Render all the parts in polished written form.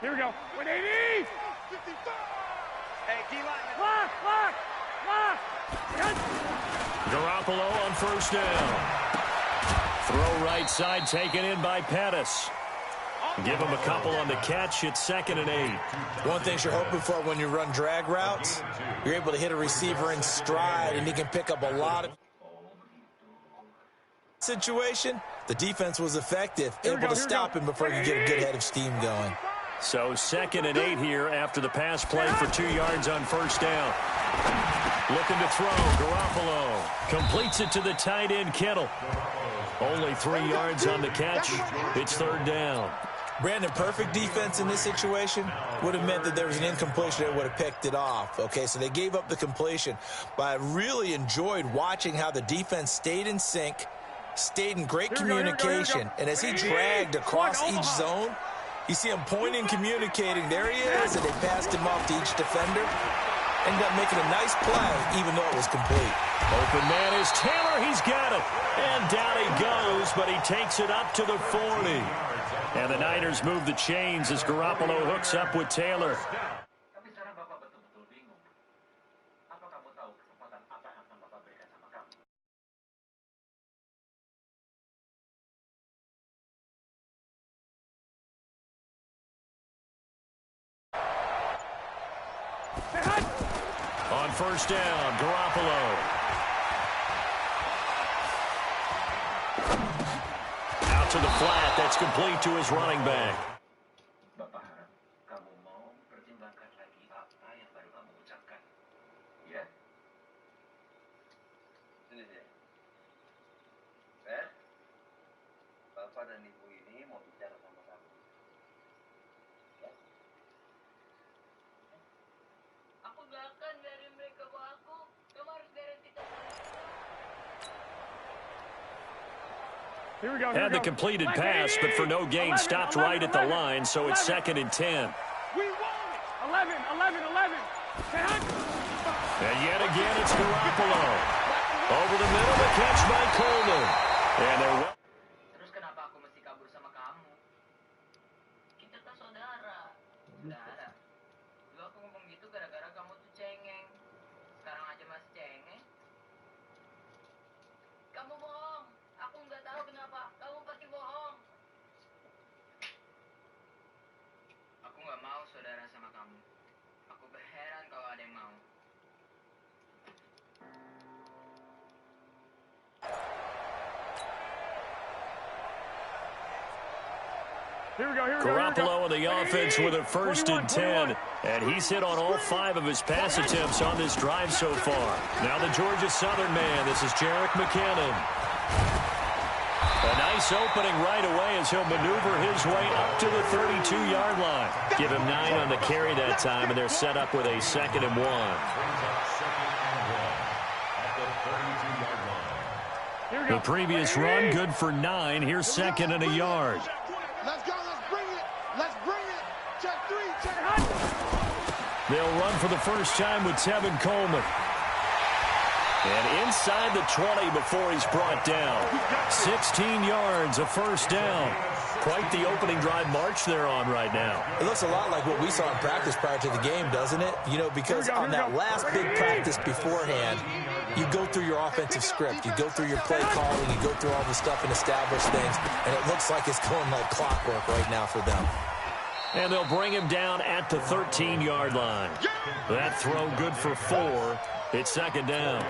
Here we go. 180. Hey, D-line. Lock. Garoppolo on first down. Throw right side taken in by Pettis. Give him a couple on the catch. It's 2nd and 8. One thing you're hoping for when you run drag routes, you're able to hit a receiver in stride, and he can pick up a lot of situation. The defense was effective, able to stop him before he could get a good head of steam going. So 2nd and 8 here after the pass play for 2 yards on first down. Looking to throw. Garoppolo completes it to the tight end, Kittle. Only 3 yards on the catch. It's 3rd down. Brandon, perfect defense in this situation would have meant that there was an incompletion that would have picked it off. Okay, so they gave up the completion. But I really enjoyed watching how the defense stayed in sync, stayed in great communication. And as he dragged across each zone, you see him pointing, communicating. There he is, and they passed him off to each defender. Ended up making a nice play, even though it was complete. Open man is Taylor. He's got it. And down he goes, but he takes it up to the 40. And the Niners move the chains as Garoppolo hooks up with Taylor. On first down, Garoppolo. Out to the flat. That's complete to his running back. Here we go. Had the completed pass, but for no gain, stopped right at the line, so it's 2nd and 10. We won it. 11. And yet again, it's Garoppolo. Over the middle, the catch by Coleman. And they're... Terus kenapa aku mesti kabur sama kamu? Kita kan saudara. Saudara. Dulu aku ngomong gitu gara-gara kamu tuh cengeng. Sekarang aja masih cengeng. Kamu bohong. Aku nggak tahu kenapa. Kamu pasti bohong. Aku nggak mau saudara sama kamu. Aku berheran kalau ada yang mau. Garoppolo in the offense with a 1st and 10. And he's hit on all 5 of his pass attempts on this drive so far. Now the Georgia Southern man. This is Jerick McKinnon. A nice opening right away as he'll maneuver his way up to the 32-yard line. Give him 9 on the carry that time, and they're set up with a 2nd and 1. The previous run, good for 9. Here's 2nd and a yard. Let's go. Let's bring it. Check 3. They'll run for the first time with Tevin Coleman. And inside the 20 before he's brought down. 16 yards, a 1st down. Quite the opening drive march they're on right now. It looks a lot like what we saw in practice prior to the game, doesn't it? You know, because on that last big practice beforehand, you go through your offensive script. You go through your play calling. You go through all the stuff and establish things. And it looks like it's going like clockwork right now for them. And they'll bring him down at the 13-yard line. That throw good for 4. It's 2nd down.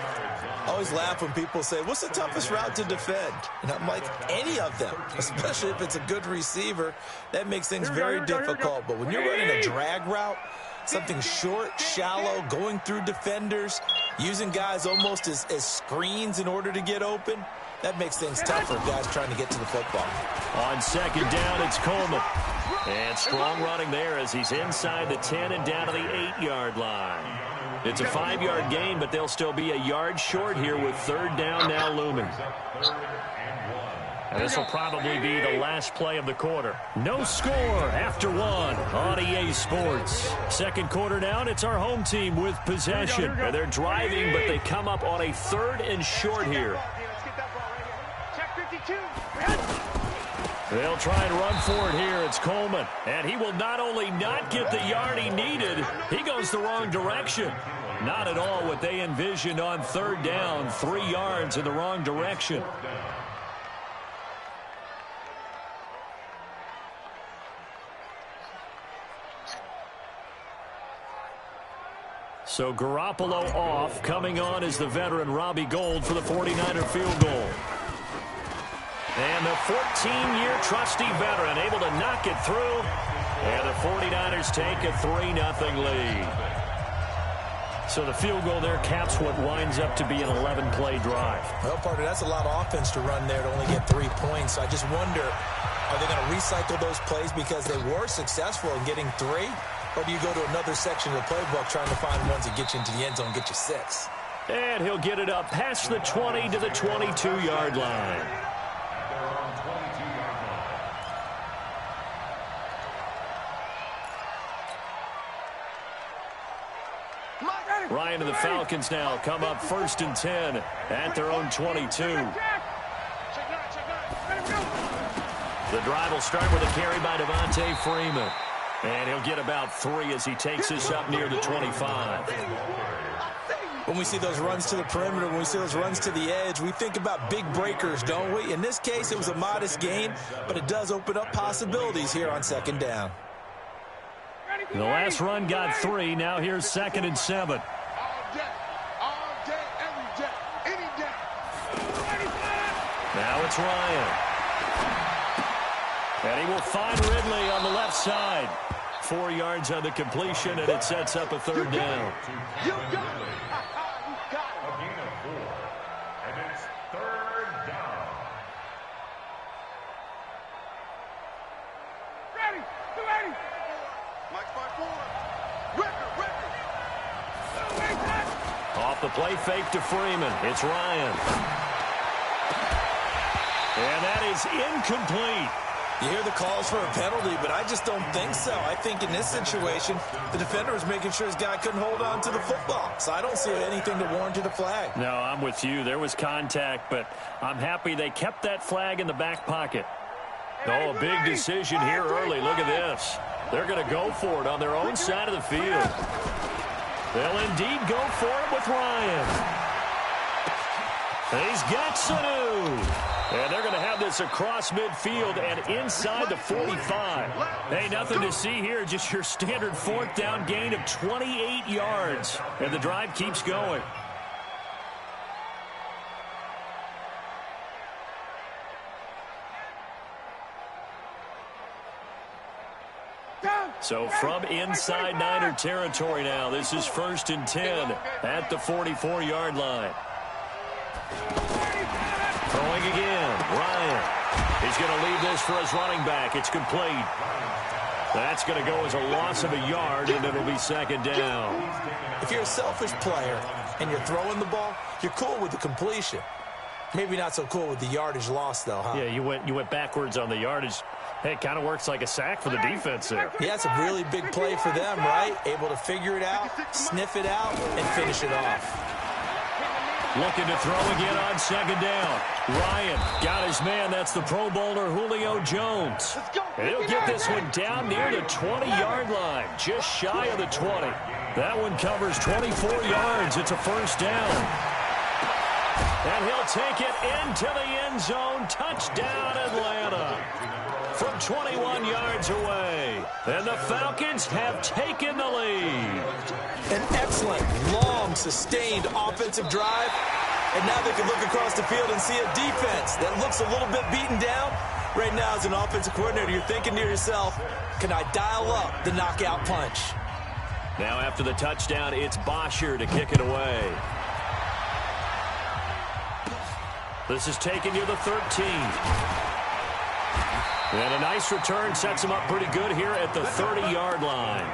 I always laugh when people say, what's the toughest route to defend? And I'm like, any of them, especially if it's a good receiver. That makes things very difficult. But when you're running a drag route, something short, shallow, going through defenders, using guys almost as screens in order to get open, that makes things tougher, guys trying to get to the football. On 2nd down, it's Coleman. And strong running there as he's inside the 10 and down to the 8-yard line. It's a 5-yard gain, but they'll still be a yard short here with 3rd down now looming. And this will probably be the last play of the quarter. No score after 1 on EA Sports. 2nd quarter down, it's our home team with possession. And they're driving, but they come up on a 3rd and short here. Check 52. They'll try and run for it here. It's Coleman. And he will not only not get the yard he needed, he goes the wrong direction. Not at all what they envisioned on third down. 3 yards in the wrong direction. So Garoppolo off. Coming on is the veteran Robbie Gould for the 49er field goal. And the 14-year trusty veteran able to knock it through. And the 49ers take a 3-0 lead. So the field goal there caps what winds up to be an 11-play drive. Well, partner, that's a lot of offense to run there to only get 3 points. So I just wonder, are they going to recycle those plays because they were successful in getting 3? Or do you go to another section of the playbook trying to find ones that get you into the end zone and get you 6? And he'll get it up past the 20 to the 22-yard line. Ryan and the Falcons now come up 1st and 10 at their own 22. The drive will start with a carry by Devontae Freeman. And he'll get about 3 as he takes this up near the 25. When we see those runs to the perimeter, when we see those runs to the edge, we think about big breakers, don't we? In this case, it was a modest gain, but it does open up possibilities here on 2nd down. The last run got 3. Now here's 2nd and 7. All day, every day, any day. Now it's Ryan. And he will find Ridley on the left side. 4 yards on the completion, and it sets up a 3rd down. You got it. You got it. A gain of 4. And it's 3rd down. Ready. Mike's by 4. Record. Off the play fake to Freeman. It's Ryan. And that is incomplete. You hear the calls for a penalty, but I just don't think so. I think in this situation, the defender was making sure his guy couldn't hold on to the football. So I don't see anything that warranted a flag. No, I'm with you. There was contact, but I'm happy they kept that flag in the back pocket. Oh, a big decision here early. Look at this. They're going to go for it on their own side of the field. They'll indeed go for it with Ryan. He's got Sanu. And they're going to have this across midfield and inside the 45. Hey, nothing to see here, just your standard 4th down gain of 28 yards. And the drive keeps going. So from inside Niner territory now, this is 1st and 10 at the 44-yard line. Throwing again, Ryan. He's going to leave this for his running back. It's complete. That's going to go as a loss of a yard, and it'll be 2nd down. If you're a selfish player and you're throwing the ball, you're cool with the completion. Maybe not so cool with the yardage loss, though, huh? Yeah, you went backwards on the yardage. Hey, it kind of works like a sack for the defense there. Yeah, it's a really big play for them, right? Able to figure it out, sniff it out, and finish it off. Looking to throw again on 2nd down. Ryan got his man. That's the Pro Bowler Julio Jones. And he'll get this one down near the 20-yard line, just shy of the 20. That one covers 24 yards. It's a 1st down. And he'll take it into the end zone. Touchdown, Atlanta. From 21 yards away. And the Falcons have taken the lead. An excellent, long, sustained offensive drive. And now they can look across the field and see a defense that looks a little bit beaten down. Right now, as an offensive coordinator, you're thinking to yourself, can I dial up the knockout punch? Now after the touchdown, it's Bosher to kick it away. This is taken near the 13. And a nice return sets him up pretty good here at the 30-yard line.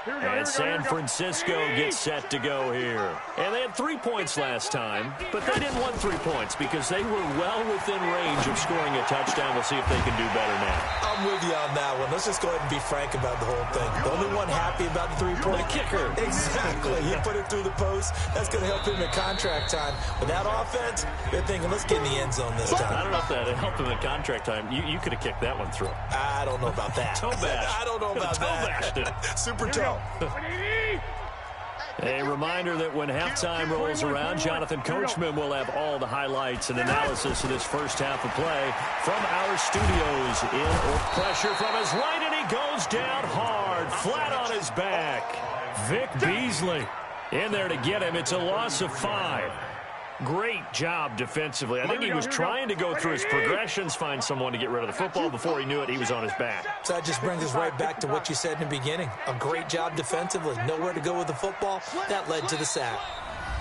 Here And San Francisco gets set to go here. And they had 3 points last time, but they didn't want 3 points because they were well within range of scoring a touchdown. We'll see if they can do better now. I'm with you on that one. Let's just go ahead and be frank about the whole thing. The only one happy about the 3-point kicker. Exactly. He put it through the post. That's going to help him at contract time. But that offense, they're thinking, let's get in the end zone this time. I don't know if that helped him at contract time. You could have kicked that one through. I don't know about that. Toe bash. I don't know about that. Super toe. A reminder that when halftime rolls around, Jonathan Coachman will have all the highlights and analysis of this first half of play from our studios. Pressure from his right, and he goes down hard, flat on his back. Vic Beasley in there to get him. It's a loss of 5. Great job defensively. I think he was trying to go through his progressions, find someone to get rid of the football. Before he knew it, he was on his back. So that just brings us right back to what you said in the beginning. A great job defensively. Nowhere to go with the football. That led to the sack.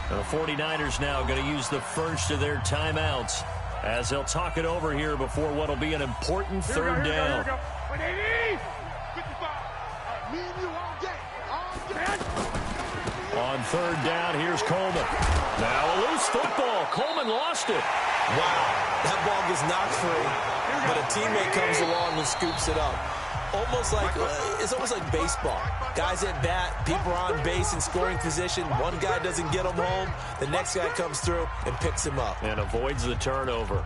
The 49ers now going to use the first of their timeouts as they'll talk it over here before what will be an important third down. On third down, here's Coleman. Now a loose football. Coleman lost it. Wow, that ball gets knocked free, but a teammate comes along and scoops it up. It's almost like baseball. Guys at bat, people are on base in scoring position. One guy doesn't get him home. The next guy comes through and picks him up. And avoids the turnover.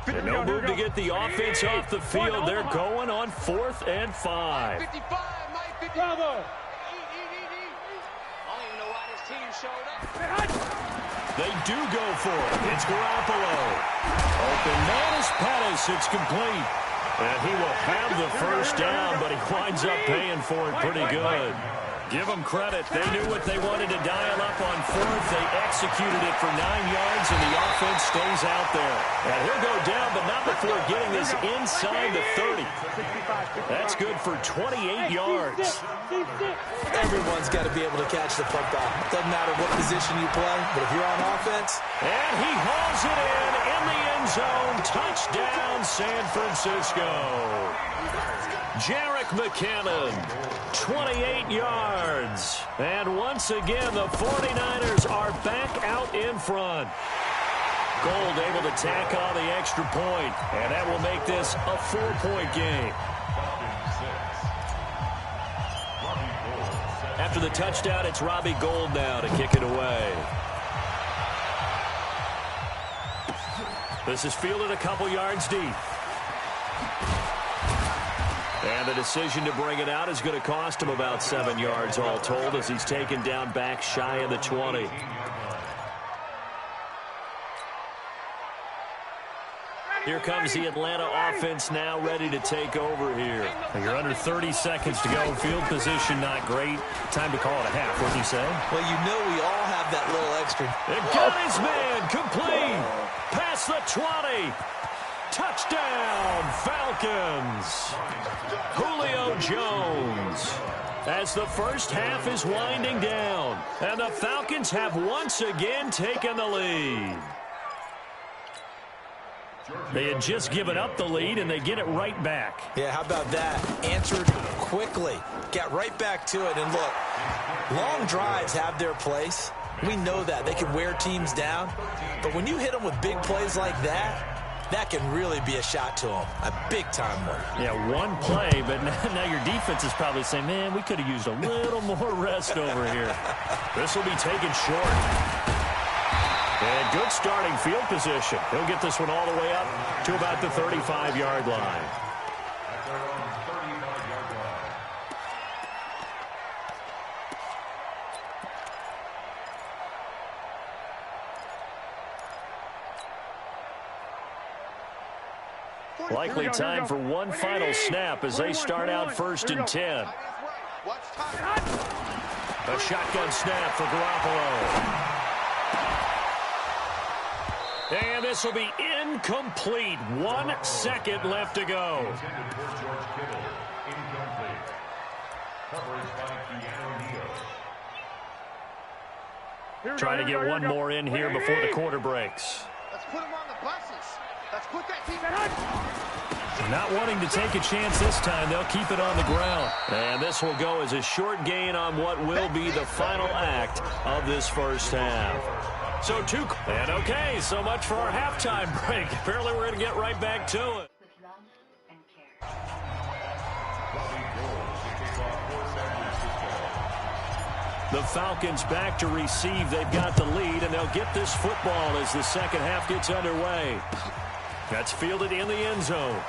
And no move to get the offense off the field. They're going on 4th and 5. 55, Mike, 55. I don't even know why this team showed up. They do go for it. It's Garoppolo. Open man is Pettis. It's complete. And he will have the first down, but he winds up paying for it pretty good. Give them credit. They knew what they wanted to dial up on 4th. They executed it for 9 yards, and the offense stays out there. And he'll go down, but not before getting this inside the 30. That's good for 28 yards. Everyone's got to be able to catch the football. Doesn't matter what position you play, but if you're on offense. And he hauls it in the end zone. Touchdown, San Francisco. Jerick McKinnon, 28 yards. And once again, the 49ers are back out in front. Gold able to tack on the extra point, and that will make this a 4-point game. After the touchdown, it's Robbie Gould now to kick it away. This is fielded a couple yards deep. And the decision to bring it out is going to cost him about 7 yards all told as he's taken down back shy of the 20. Here comes the Atlanta offense now ready to take over here. You're under 30 seconds to go. Field position not great. Time to call it a half, wouldn't you say? Well, you know we all have that little extra. And got his man complete. Past the 20. Touchdown, Falcons. Julio Jones. As the first half is winding down. And the Falcons have once again taken the lead. They had just given up the lead, and they get it right back. Yeah, how about that? Answered quickly. Got right back to it. And look, long drives have their place. We know that. They can wear teams down. But when you hit them with big plays like that, that can really be a shot to them. A big-time one. Yeah, one play, but now your defense is probably saying, man, we could have used a little more rest over here. This will be taken short. And good starting field position. He'll get this one all the way up to about the 35-yard line. Likely time for one final snap as they start out 1st and 10. A shotgun snap for Garoppolo. And this will be incomplete. 1 second left to go. Trying to get one more in here before the quarter breaks. Let's put him on the buses. Let's put that team. Not wanting to take a chance this time, they'll keep it on the ground. And this will go as a short gain on what will be the final act of this first half. So and okay, so much for our halftime break. Apparently we're going to get right back to it. With love and care. The Falcons back to receive. They've got the lead, and they'll get this football as the second half gets underway. That's fielded in the end zone.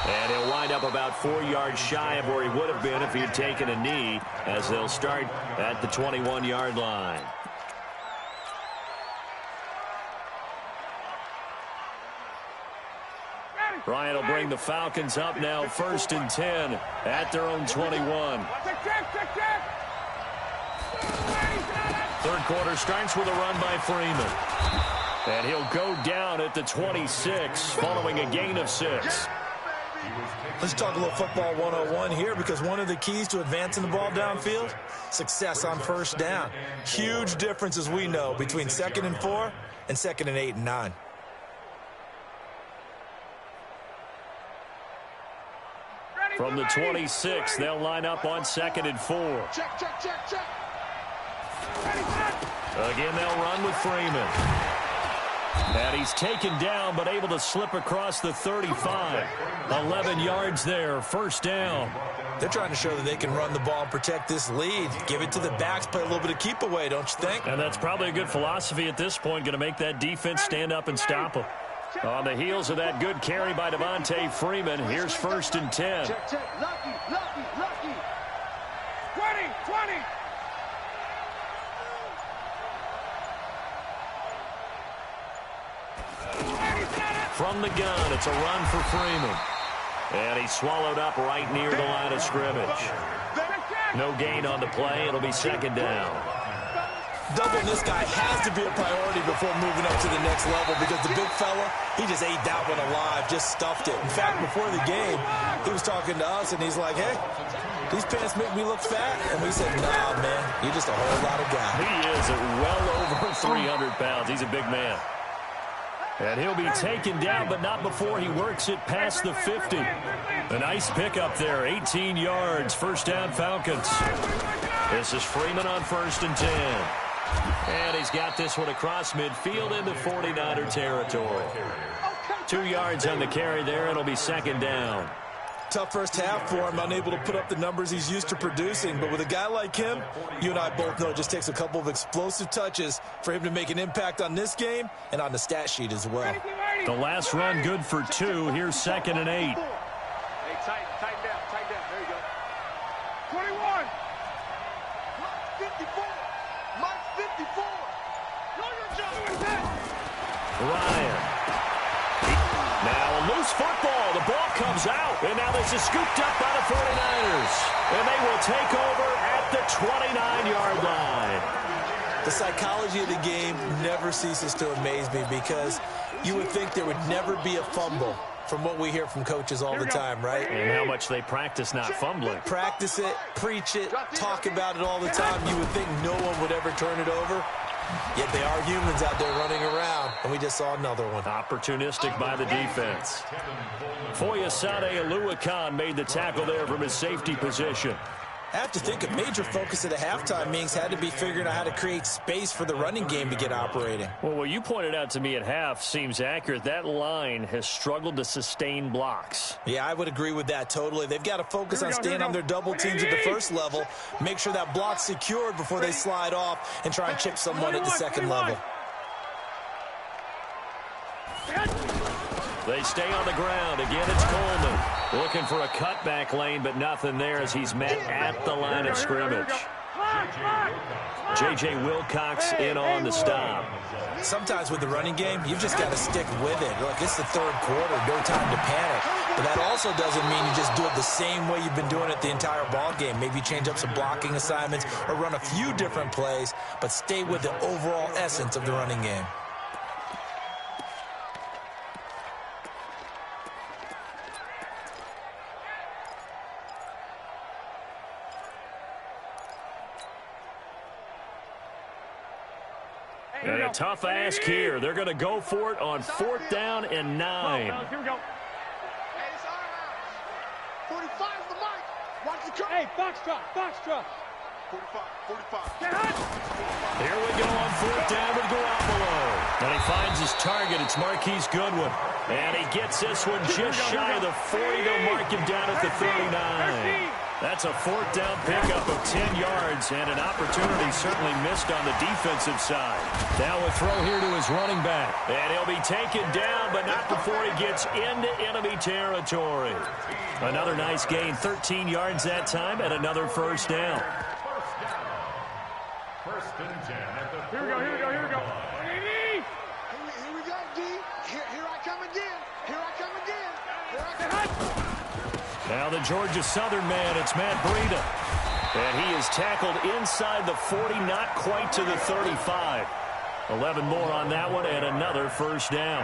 And he'll wind up about 4 yards shy of where he would have been if he had taken a knee, as they'll start at the 21-yard line. Bryant will bring the Falcons up now, 1st and 10 at their own 21. Third quarter starts with a run by Freeman. And he'll go down at the 26 following a gain of 6. Let's talk a little football 101 here, because one of the keys to advancing the ball downfield, success on first down. Huge difference, as we know, between 2nd and 4 and 2nd and 8 and 9. From the 26, they'll line up on 2nd and 4. Check, check, check, check. Again, they'll run with Freeman. And he's taken down, but able to slip across the 35. 11 yards there, 1st down. They're trying to show that they can run the ball and protect this lead. Give it to the backs, play a little bit of keep away, don't you think? And that's probably a good philosophy at this point, going to make that defense stand up and stop them. On the heels of that good carry by Devontae Freeman, here's 1st and 10. Check, check. Lucky, lucky, lucky. 20. From the gun, it's a run for Freeman. And he's swallowed up right near the line of scrimmage. No gain on the play. It'll be 2nd down. Doubling this guy has to be a priority before moving up to the next level, because the big fella, he just ate that one alive, just stuffed it. In fact, before the game, he was talking to us, and he's like, hey, these pants make me look fat. And we said, nah, man, you're just a whole lot of guy. He is at well over 300 pounds. He's a big man. And he'll be taken down, but not before he works it past the 50. A nice pickup there, 18 yards, 1st down Falcons. This is Freeman on 1st and 10. And he's got this one across midfield into 49er territory. 2 yards on the carry there. It'll be 2nd down. Tough first half for him, unable to put up the numbers he's used to producing. But with a guy like him, you and I both know it just takes a couple of explosive touches for him to make an impact on this game and on the stat sheet as well. The last run good for 2. Here's 2nd and 8. Hey, tighten down. There you go. 21. Mike 54. Mike 54. Know your job. Ryan. Now a loose football. The ball comes out. And now this is scooped up by the 49ers. And they will take over at the 29-yard line. The psychology of the game never ceases to amaze me, because you would think there would never be a fumble from what we hear from coaches all the time, right? And how much they practice not fumbling. Practice it, preach it, talk about it all the time. You would think no one would ever turn it over. Yet they are humans out there running around, and we just saw another one. Opportunistic by the defense. Foyesade Aluakan made the tackle there from his safety position. I have to think a major focus of the halftime meetings had to be figuring out how to create space for the running game to get operating. Well, what you pointed out to me at half seems accurate. That line has struggled to sustain blocks. Yeah, I would agree with that totally. They've got to focus on staying on their double teams at the first level, make sure that block's secured before they slide off and try and chip someone at the second level. They stay on the ground. Again, it's Coleman. Looking for a cutback lane, but nothing there as he's met at the line of scrimmage. J.J. Wilcox in on the stop. Sometimes with the running game, you've just got to stick with it. Look, it's the third quarter, no time to panic. But that also doesn't mean you just do it the same way you've been doing it the entire ball game. Maybe change up some blocking assignments or run a few different plays, but stay with the overall essence of the running game. And a tough ask here. They're going to go for it on 4th down and 9. Here we go. Hey, it's our house. 45 is the mic. Watch the curve. Hey, Foxtrot. 45. Here we go on 4th down with Garoppolo. And he finds his target. It's Marquise Goodwin. And he gets this one just shy of the 40. They'll mark him down at the 39. That's a 4th down pickup of 10 yards and an opportunity certainly missed on the defensive side. Now a throw here to his running back. And he'll be taken down, but not before he gets into enemy territory. Another nice gain, 13 yards that time, and another 1st down. First and 10 at the Here we go. Here we go, D. Here I come again. Now the Georgia Southern man, it's Matt Breida. And he is tackled inside the 40, not quite to the 35. 11 more on that one, and another 1st down.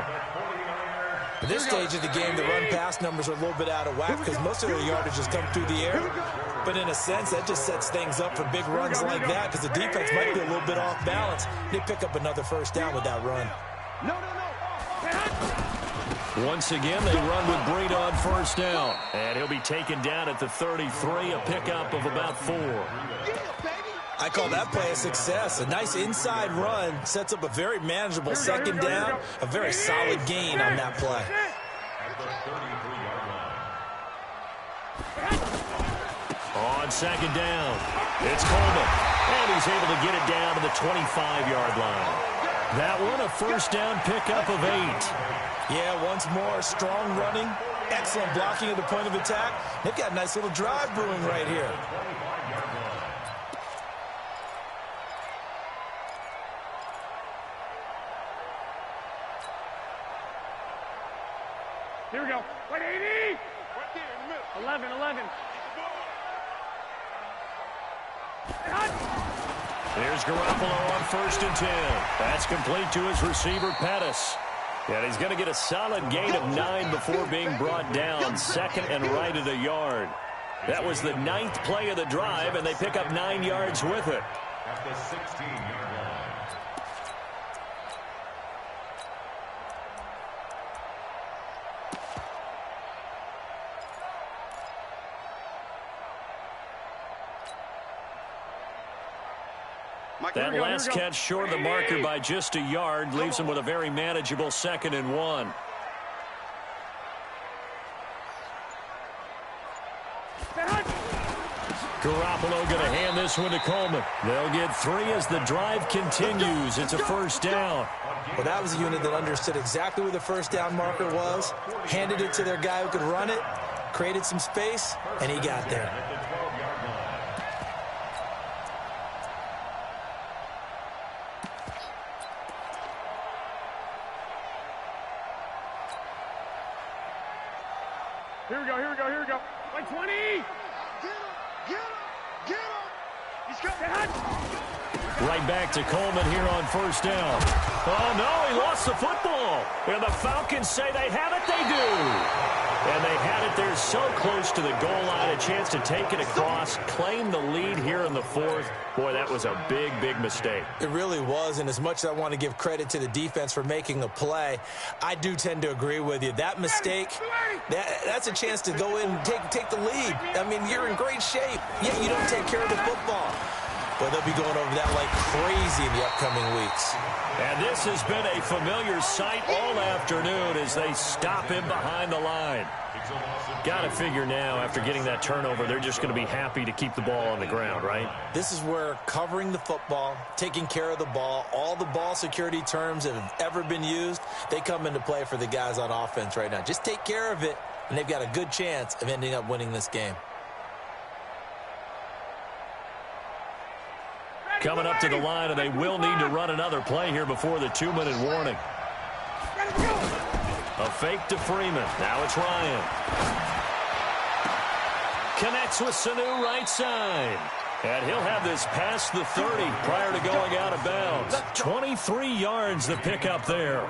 At this stage of the game, the run-pass numbers are a little bit out of whack because most of their yardage has come through the air. But in a sense, that just sets things up for big runs like that because the defense might be a little bit off balance. They pick up another 1st down with that run. No. Once again, they run with Breida on 1st down. And he'll be taken down at the 33, a pickup of about 4. I call that play a success. A nice inside run sets up a very manageable 2nd down. A very solid gain on that play. On 2nd down, it's Coleman. And he's able to get it down to the 25-yard line. That one, a 1st down pickup of 8. Yeah, once more, strong running, excellent blocking at the point of attack. They've got a nice little drive brewing right here. Here we go. 180. Right there in the middle. 11. There's Garoppolo on 1st and 10. That's complete to his receiver, Pettis. And he's going to get a solid gain of 9 before being brought down, 2nd and right at a yard. That was the 9th play of the drive, and they pick up 9 yards with it. At the 16-yard line. That last catch short of the marker by just a yard leaves him with a very manageable 2nd and 1. Garoppolo going to hand this one to Coleman. They'll get 3 as the drive continues. It's a 1st down. Well, that was a unit that understood exactly where the 1st down marker was, handed it to their guy who could run it, created some space, and he got there. Here we go. Like 20. Get him. He's got that. Right back to Coleman here on 1st down. Oh, no, he lost the football. And the Falcons say they have it. They do. And they had it there so close to the goal line, a chance to take it across, claim the lead here in the 4th. Boy, that was a big, big mistake. It really was, and as much as I want to give credit to the defense for making the play, I do tend to agree with you. That mistake, that's a chance to go in and take the lead. I mean, you're in great shape, yet you don't take care of the football. But they'll be going over that like crazy in the upcoming weeks. And this has been a familiar sight all afternoon as they stop him behind the line. Got to figure now, after getting that turnover, they're just going to be happy to keep the ball on the ground, right? This is where covering the football, taking care of the ball, all the ball security terms that have ever been used, they come into play for the guys on offense right now. Just take care of it, and they've got a good chance of ending up winning this game. Coming up to the line, and they will need to run another play here before the 2-minute warning. A fake to Freeman. Now it's Ryan. Connects with Sanu right side. And he'll have this past the 30 prior to going out of bounds. 23 yards the pickup there.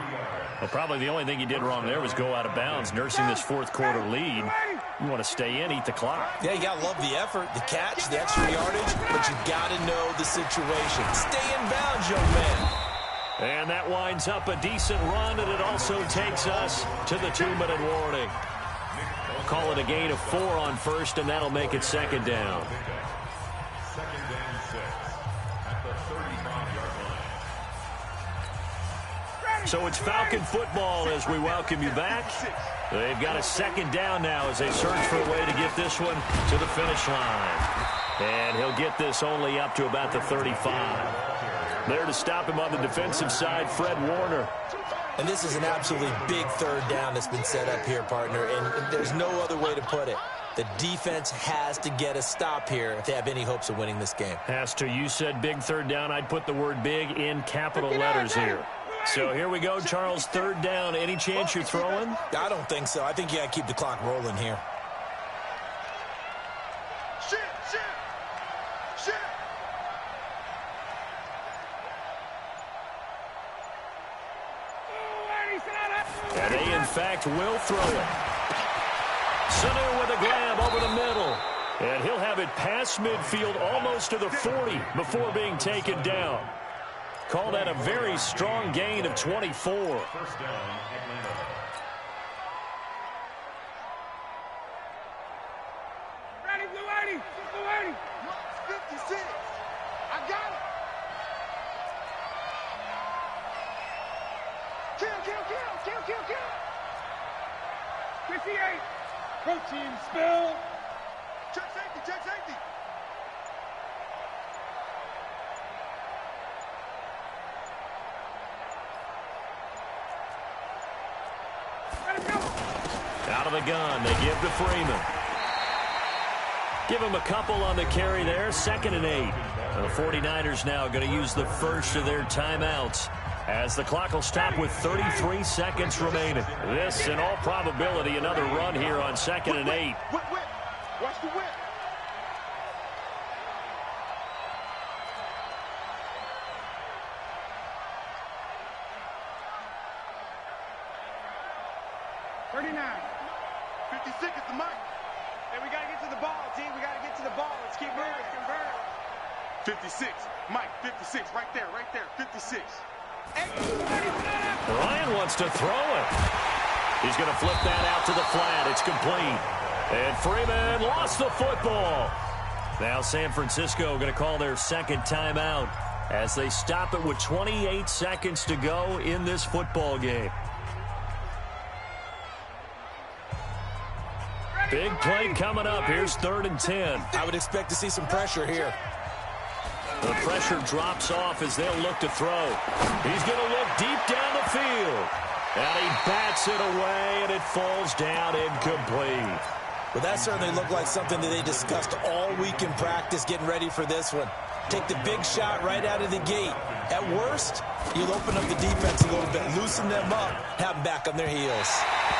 Well, probably the only thing he did wrong there was go out of bounds, nursing this 4th quarter lead. You want to stay in, eat the clock. Yeah, you got to love the effort, the catch, the extra yardage, but you got to know the situation. Stay in bounds, young man. And that winds up a decent run, and it also takes us to the 2-minute warning. Call it a gain of 4 on first, and that'll make it second down. Second and 6 at the 35-yard line. So it's Falcon football as we welcome you back. They've got a second down now as they search for a way to get this one to the finish line. And he'll get this only up to about the 35. There to stop him on the defensive side, Fred Warner. And this is an absolutely big third down that's been set up here, partner, and there's no other way to put it. The defense has to get a stop here if they have any hopes of winning this game. Has to. You said big third down. I'd put the word big in capital letters here. So here we go, Charles, third down. Any chance you're throwing? I don't think so. I think you got to keep the clock rolling here. And they, in fact, will throw it. Sanu with a grab over the middle. And he'll have it past midfield almost to the 40 before being taken down. Call that a very strong gain of 24. First down, Atlanta. Ready, Blue 80. Blue 80. 56. I got it. Kill. 58. Protein spill. Check safety. Out of the gun, they give to Freeman. Give him a couple on the carry there, 2nd and 8. The 49ers now going to use the first of their timeouts as the clock will stop with 33 seconds remaining. This, in all probability, another run here on 2nd and 8. Whip. Watch the whip. At the mic. And we got to get to the ball, team. We got to get to the ball. Let's keep moving. 56. Mike, 56. Right there. 56. Ryan wants to throw it. He's going to flip that out to the flat. It's complete. And Freeman lost the football. Now San Francisco going to call their second timeout as they stop it with 28 seconds to go in this football game. Big play coming up. Here's 3rd and 10. I would expect to see some pressure here. The pressure drops off as they'll look to throw. He's going to look deep down the field. And he bats it away, and it falls down incomplete. Well, that certainly looked like something that they discussed all week in practice getting ready for this one. Take the big shot right out of the gate. At worst, you'll open up the defense a little bit, loosen them up, have them back on their heels.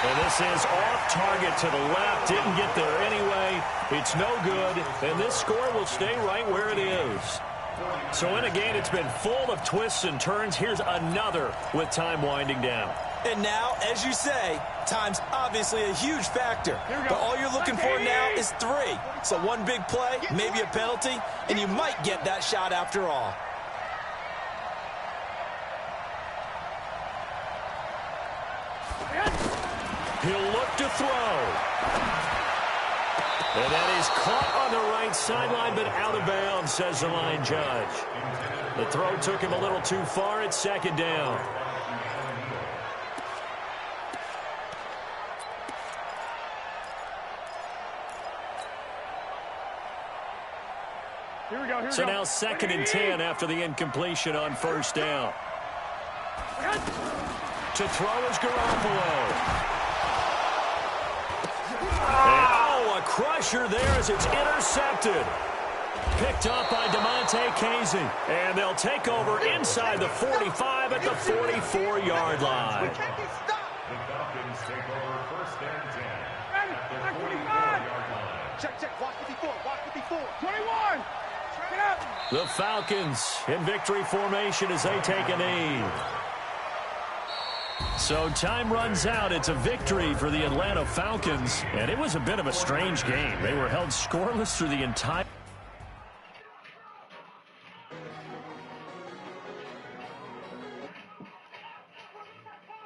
And this is off target to the left. Didn't get there anyway. It's no good. And this score will stay right where it is. So in a game it's been full of twists and turns. Here's another with time winding down. And now, as you say, time's obviously a huge factor. But all you're looking for now is 3. So one big play, maybe a penalty, and you might get that shot after all. He'll look to throw. And that is caught on the right sideline, but out of bounds, says the line judge. The throw took him a little too far. It's 2nd down. Here we go. So now 2nd and 10 after the incompletion on 1st down. To throw is Garoppolo. Oh, a crusher there as it's intercepted. Picked up by DeMonte Casey. And they'll take over inside the 45 at the 44-yard line. The Falcons take over 1st and 10 at the 44-yard line. Check. Watch 54. 21. Get up. The Falcons in victory formation as they take a knee. So time runs out. It's a victory for the Atlanta Falcons. And it was a bit of a strange game. They were held scoreless through the entire